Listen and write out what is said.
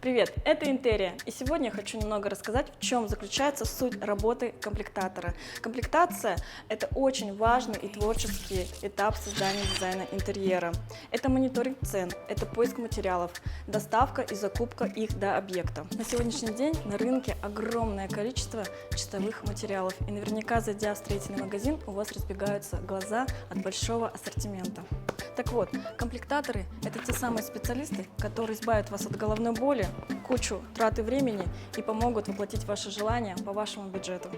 Привет, это Интерия, и сегодня я хочу немного рассказать, в чем заключается суть работы комплектатора. Комплектация – это очень важный и творческий этап создания дизайна интерьера. Это мониторинг цен, это поиск материалов, доставка и закупка их до объекта. На сегодняшний день на рынке огромное количество чистовых материалов, и наверняка, зайдя в строительный магазин, у вас разбегаются глаза от большого ассортимента. Так вот, комплектаторы – это те самые специалисты, которые избавят вас от головной боли, кучу траты времени и помогут воплотить ваши желания по вашему бюджету.